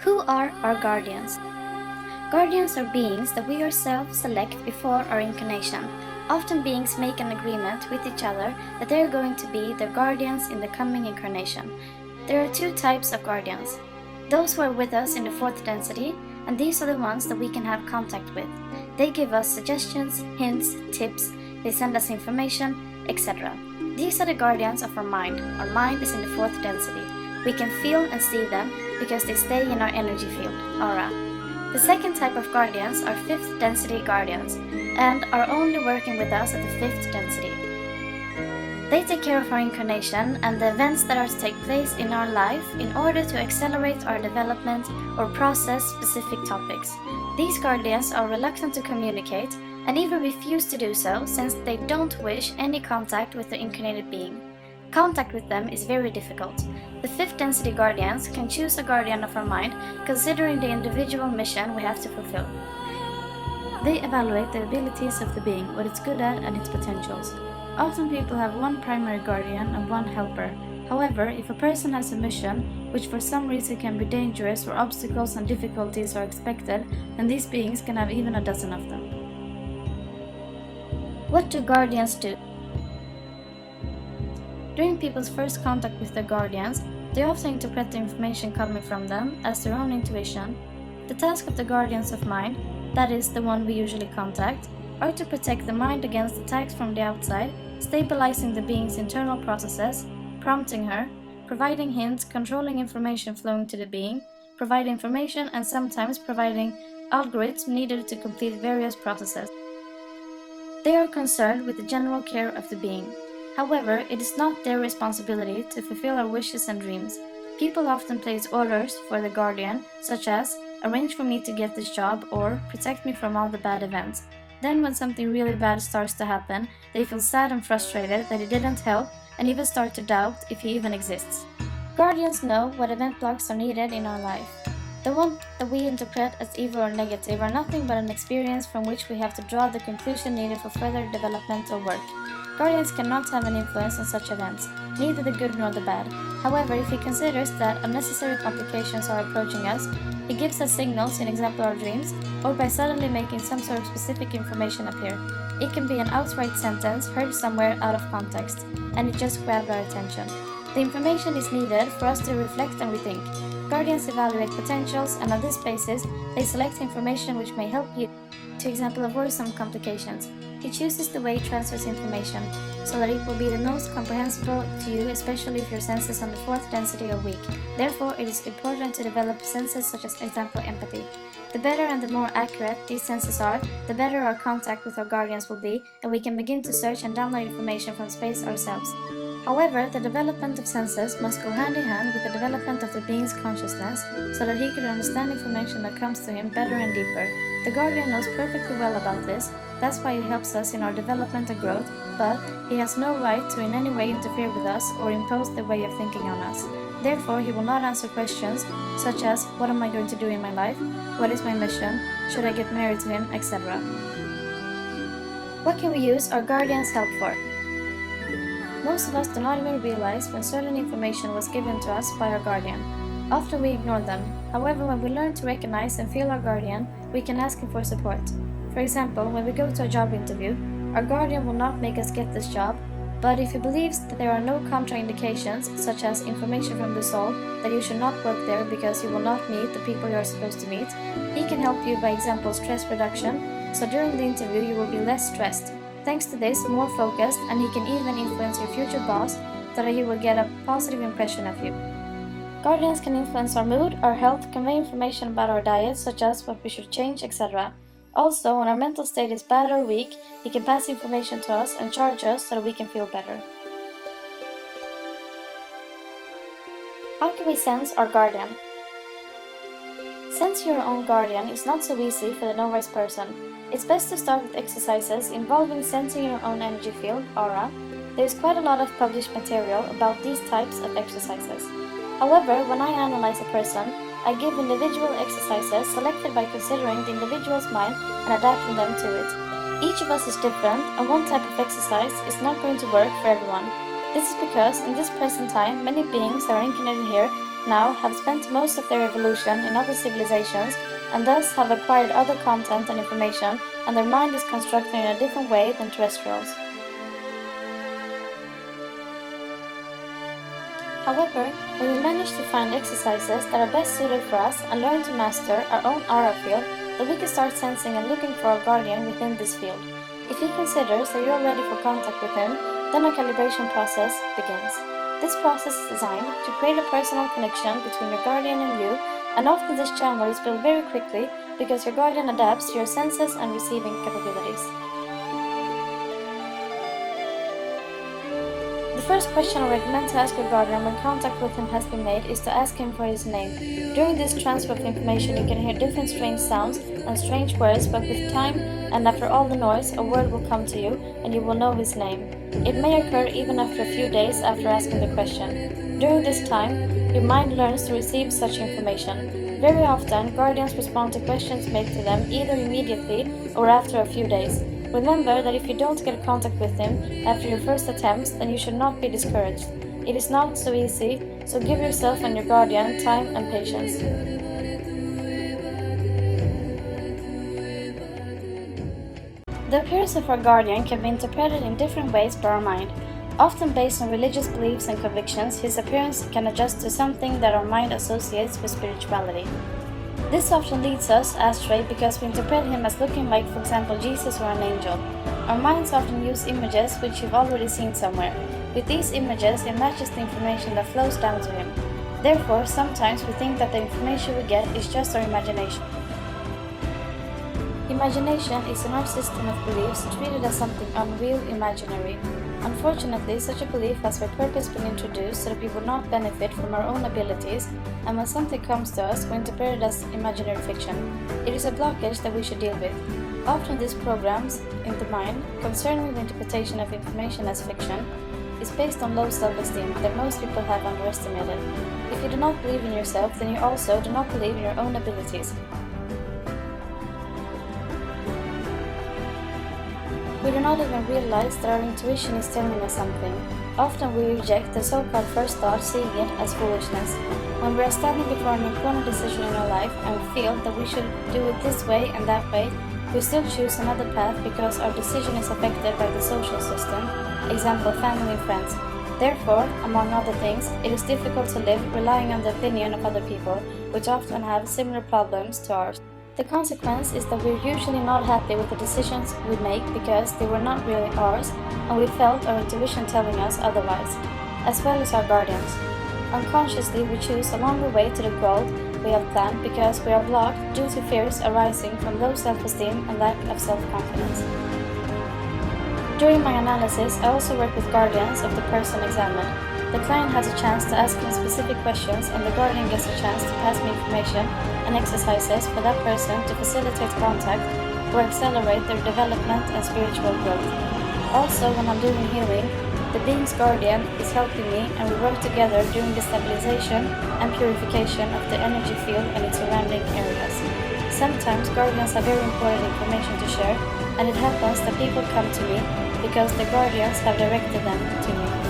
Who are our guardians? Guardians are beings that we ourselves select before our incarnation. Often beings make an agreement with each other that they are going to be their guardians in the coming incarnation. There are two types of guardians. Those who are with us in the fourth density, and these are the ones that we can have contact with. They give us suggestions, hints, tips, they send us information, etc. These are the guardians of our mind. Our mind is in the fourth density. We can feel and see them because they stay in our energy field, aura. The second type of guardians are fifth density guardians and are only working with us at the fifth density. They take care of our incarnation and the events that are to take place in our life in order to accelerate our development or process specific topics. These guardians are reluctant to communicate and even refuse to do so since they don't wish any contact with the incarnated being. Contact with them is very difficult. The fifth density guardians can choose a guardian of our mind considering the individual mission we have to fulfill. They evaluate the abilities of the being, what it's good at and its potentials. Often people have one primary guardian and one helper. However, if a person has a mission, which for some reason can be dangerous or obstacles and difficulties are expected, then these beings can have even a dozen of them. What do guardians do? During people's first contact with their guardians, they often interpret the information coming from them as their own intuition. The task of the guardians of mind, that is the one we usually contact, are to protect the mind against attacks from the outside, stabilizing the being's internal processes, prompting her, providing hints, controlling information flowing to the being, provide information and sometimes providing algorithms needed to complete various processes. They are concerned with the general care of the being. However, it is not their responsibility to fulfill our wishes and dreams. People often place orders for the guardian, such as, arrange for me to get this job or protect me from all the bad events. Then when something really bad starts to happen, they feel sad and frustrated that it didn't help and even start to doubt if he even exists. Guardians know what event blocks are needed in our life. The one that we interpret as evil or negative are nothing but an experience from which we have to draw the conclusion needed for further development or work. Guardians cannot have an influence on such events, neither the good nor the bad. However, if he considers that unnecessary complications are approaching us, he gives us signals, in example our dreams, or by suddenly making some sort of specific information appear. It can be an outright sentence heard somewhere out of context, and it just grabbed our attention. The information is needed for us to reflect and rethink. Guardians evaluate potentials, and on this basis, they select information which may help you to, example, avoid some complications. He chooses the way he transfers information, so that it will be the most comprehensible to you, especially if your senses on the fourth density are weak. Therefore, it is important to develop senses such as, example, empathy. The better and the more accurate these senses are, the better our contact with our guardians will be, and we can begin to search and download information from space ourselves. However, the development of senses must go hand in hand with the development of the being's consciousness, so that he can understand information that comes to him better and deeper. The guardian knows perfectly well about this, that's why he helps us in our development and growth, but he has no right to in any way interfere with us or impose their way of thinking on us. Therefore, he will not answer questions such as, what am I going to do in my life? What is my mission? Should I get married to him? Etc. What can we use our guardian's help for? Most of us do not even realize when certain information was given to us by our guardian. Often we ignore them. However, when we learn to recognize and feel our guardian, we can ask him for support. For example, when we go to a job interview, our guardian will not make us get this job, but if he believes that there are no contraindications, such as information from the soul that you should not work there because you will not meet the people you are supposed to meet, he can help you by example stress reduction, so during the interview you will be less stressed. Thanks to this, more focused, and he can even influence your future boss so that he will get a positive impression of you. Guardians can influence our mood, our health, convey information about our diet, such as what we should change, etc. Also, when our mental state is bad or weak, he can pass information to us and charge us so that we can feel better. How can we sense our guardian? Sense your own guardian is not so easy for the novice person. It's best to start with exercises involving sensing your own energy field, aura. There is quite a lot of published material about these types of exercises. However, when I analyze a person, I give individual exercises selected by considering the individual's mind and adapting them to it. Each of us is different, and one type of exercise is not going to work for everyone. This is because in this present time, many beings that are incarnated here now have spent most of their evolution in other civilizations and thus have acquired other content and information, and their mind is constructed in a different way than terrestrials. However, when we manage to find exercises that are best suited for us and learn to master our own aura field, then we can start sensing and looking for our guardian within this field. If he considers that you are ready for contact with him, then our calibration process begins. This process is designed to create a personal connection between your guardian and you, and often this channel is built very quickly because your guardian adapts to your senses and receiving capabilities. The first question I recommend to ask your guardian when contact with him has been made is to ask him for his name. During this transfer of information you can hear different strange sounds and strange words, but with time and after all the noise, a word will come to you and you will know his name. It may occur even after a few days after asking the question. During this time, your mind learns to receive such information. Very often, guardians respond to questions made to them either immediately or after a few days. Remember that if you don't get contact with him after your first attempts, then you should not be discouraged. It is not so easy, so give yourself and your guardian time and patience. The appearance of our guardian can be interpreted in different ways by our mind. Often based on religious beliefs and convictions, his appearance can adjust to something that our mind associates with spirituality. This often leads us astray because we interpret him as looking like, for example, Jesus or an angel. Our minds often use images which you've already seen somewhere. With these images, it matches the information that flows down to him. Therefore, sometimes we think that the information we get is just our imagination. Imagination is in our system of beliefs treated as something unreal, imaginary. Unfortunately, such a belief has by purpose been introduced so that we would not benefit from our own abilities, and when something comes to us, we interpret it as imaginary fiction. It is a blockage that we should deal with. Often these programs in the mind concerning the interpretation of information as fiction is based on low self-esteem that most people have underestimated. If you do not believe in yourself, then you also do not believe in your own abilities. We do not even realize that our intuition is telling us something. Often we reject the so-called first thought, seeing it as foolishness. When we are standing before an important decision in our life and we feel that we should do it this way and that way, we still choose another path because our decision is affected by the social system, example family and friends. Therefore, among other things, it is difficult to live relying on the opinion of other people, which often have similar problems to ours. The consequence is that we're usually not happy with the decisions we make because they were not really ours, and we felt our intuition telling us otherwise, as well as our guardians. Unconsciously, we choose a longer way to the goal we have planned because we are blocked due to fears arising from low self-esteem and lack of self-confidence. During my analysis, I also work with guardians of the person examined. The client has a chance to ask me specific questions, and the guardian gets a chance to pass me information and exercises for that person to facilitate contact or accelerate their development and spiritual growth. Also, when I'm doing healing, the being's guardian is helping me, and we work together during the stabilization and purification of the energy field and its surrounding areas. Sometimes guardians have very important information to share, and it happens that people come to me because the guardians have directed them to me.